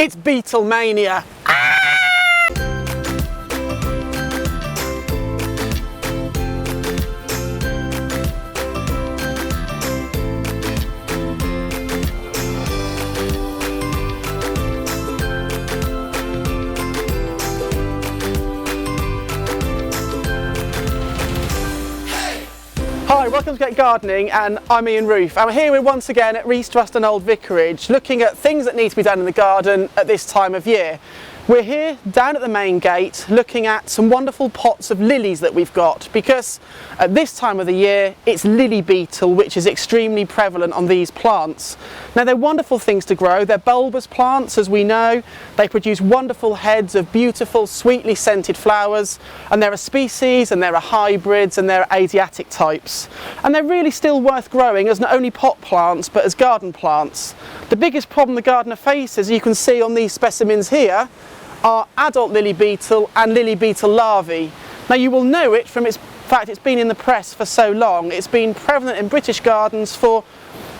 It's Beetlemania. Hi, welcome to Get Gardening, and I'm Roofe. I'm here once again at East Old Vicarage, looking at things that need to be done in the garden at this time of year. We're here down at the main gate looking at some wonderful pots of lilies that we've got, because at this time of the year it's lily beetle which is extremely prevalent on these plants. Now they're wonderful things to grow. They're bulbous plants, as we know. They produce wonderful heads of beautiful sweetly scented flowers, and there are species and there are hybrids and there are Asiatic types, and they're really still worth growing as not only pot plants but as garden plants. The biggest problem the gardener faces, you can see on these specimens here, are adult lily beetle and lily beetle larvae. Now you will know it from its fact it's been in the press for so long. It's been prevalent in British gardens for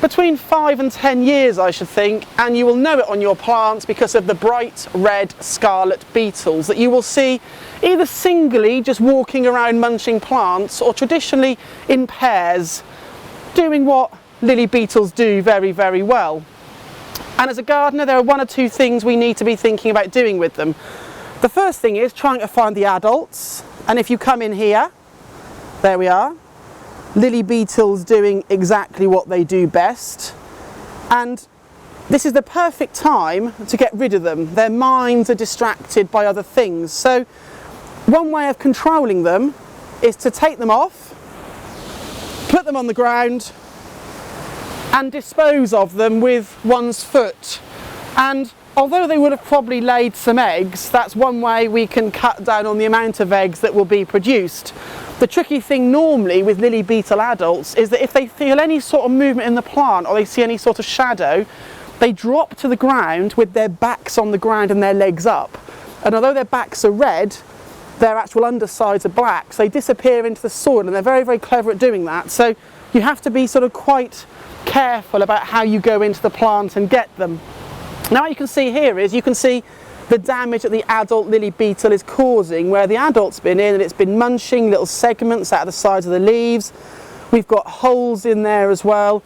between 5 and 10 years, I should think, and you will know it on your plants because of the bright red scarlet beetles that you will see either singly just walking around munching plants, or traditionally in pairs, doing what lily beetles do very, very well. And as a gardener, there are one or two things we need to be thinking about doing with them. The first thing is trying to find the adults, and if you come in here, there we are, lily beetles doing exactly what they do best, and this is the perfect time to get rid of them. Their minds are distracted by other things. So one way of controlling them is to take them off, put them on the ground, and dispose of them with one's foot. And although they would have probably laid some eggs, that's one way we can cut down on the amount of eggs that will be produced. The tricky thing normally with lily beetle adults is that if they feel any sort of movement in the plant or they see any sort of shadow, they drop to the ground with their backs on the ground and their legs up. And although their backs are red, their actual undersides are black, so they disappear into the soil, and they're very, very clever at doing that. So you have to be sort of quite careful about how you go into the plant and get them. Now what you can see here is, you can see the damage that the adult lily beetle is causing, where the adult's been in and it's been munching little segments out of the sides of the leaves. We've got holes in there as well,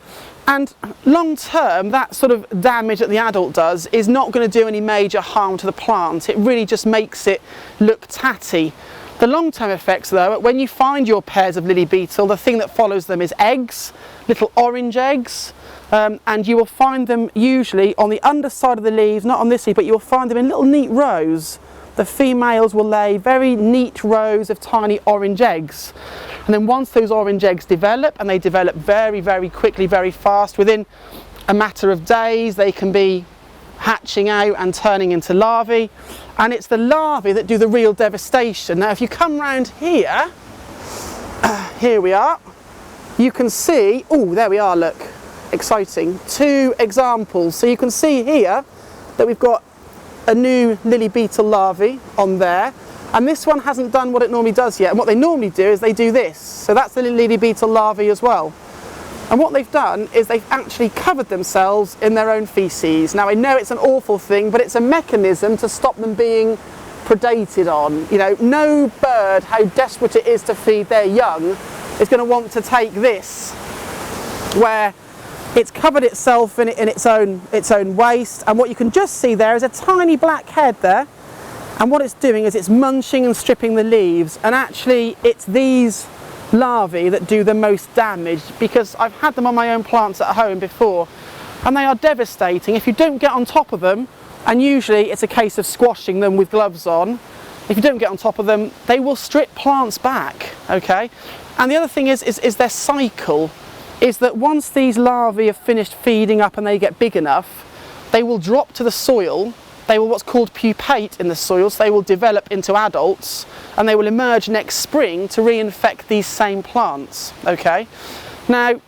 and long term that sort of damage that the adult does is not going to do any major harm to the plant. It really just makes it look tatty. The long-term effects though, when you find your pairs of lily beetle, the thing that follows them is eggs, little orange eggs, and you will find them usually on the underside of the leaves, not on this leaf, but you will find them in little neat rows. The females will lay very neat rows of tiny orange eggs, and then once those orange eggs develop, and they develop very, very quickly, very fast, within a matter of days they can be hatching out and turning into larvae, and it's the larvae that do the real devastation. Now if you come round here, here we are, you can see, oh there we are, look, exciting, 2 examples. So you can see here that we've got a new lily beetle larvae on there, and this one hasn't done what it normally does yet, and what they normally do is they do this. So that's the lily beetle larvae as well. And what they've done is they've actually covered themselves in their own feces. Now I know it's an awful thing, but it's a mechanism to stop them being predated on. You know, no bird, how desperate it is to feed their young, is going to want to take this, where it's covered itself in its own waste, and what you can just see there is a tiny black head there, and what it's doing is it's munching and stripping the leaves, and actually it's these larvae that do the most damage, because I've had them on my own plants at home before, and they are devastating if you don't get on top of them, and usually it's a case of squashing them with gloves on. If you don't get on top of them, they will strip plants back, okay? And the other thing is their cycle is that once these larvae have finished feeding up and they get big enough, they will drop to the soil. They will what's called pupate in the soil, so they will develop into adults, and they will emerge next spring to reinfect these same plants, okay? Now,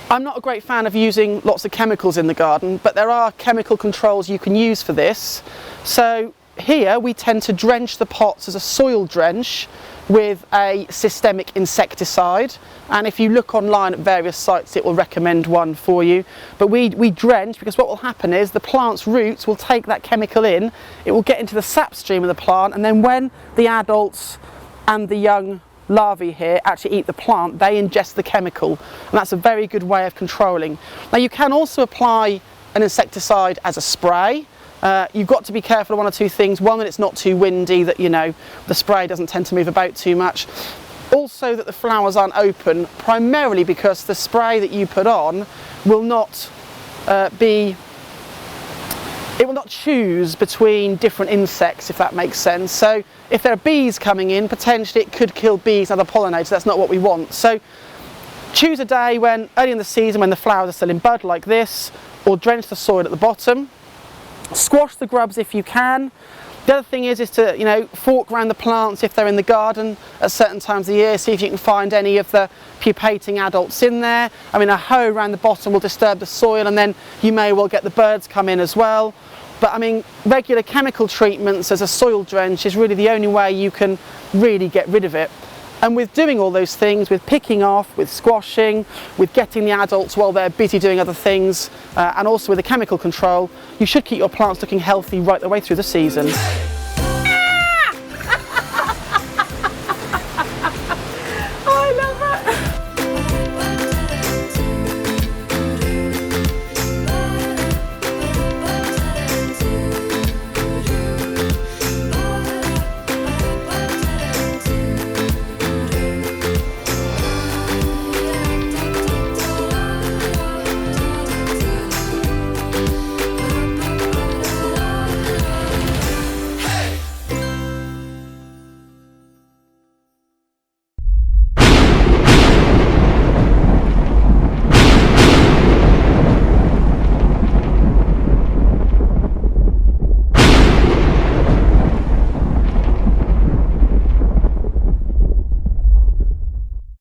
I'm not a great fan of using lots of chemicals in the garden, but there are chemical controls you can use for this. So here we tend to drench the pots as a soil drench with a systemic insecticide, and if you look online at various sites it will recommend one for you, but we drench because what will happen is the plant's roots will take that chemical in, it will get into the sap stream of the plant, and then when the adults and the young larvae here actually eat the plant, they ingest the chemical, and that's a very good way of controlling. Now you can also apply an insecticide as a spray. You've got to be careful of one or two things. One, that it's not too windy, that the spray doesn't tend to move about too much. Also that the flowers aren't open, primarily because the spray that you put on will not it will not choose between different insects, if that makes sense. So if there are bees coming in, potentially it could kill bees and other pollinators. That's not what we want. So choose a day when, early in the season, when the flowers are still in bud like this, or drench the soil at the bottom. Squash the grubs if you can. The other thing is to fork around the plants if they're in the garden at certain times of the year, see if you can find any of the pupating adults in there. I mean, a hoe around the bottom will disturb the soil, and then you may well get the birds come in as well. But I mean, regular chemical treatments as a soil drench is really the only way you can really get rid of it. And with doing all those things, with picking off, with squashing, with getting the adults while they're busy doing other things, and also with the chemical control, you should keep your plants looking healthy right the way through the season.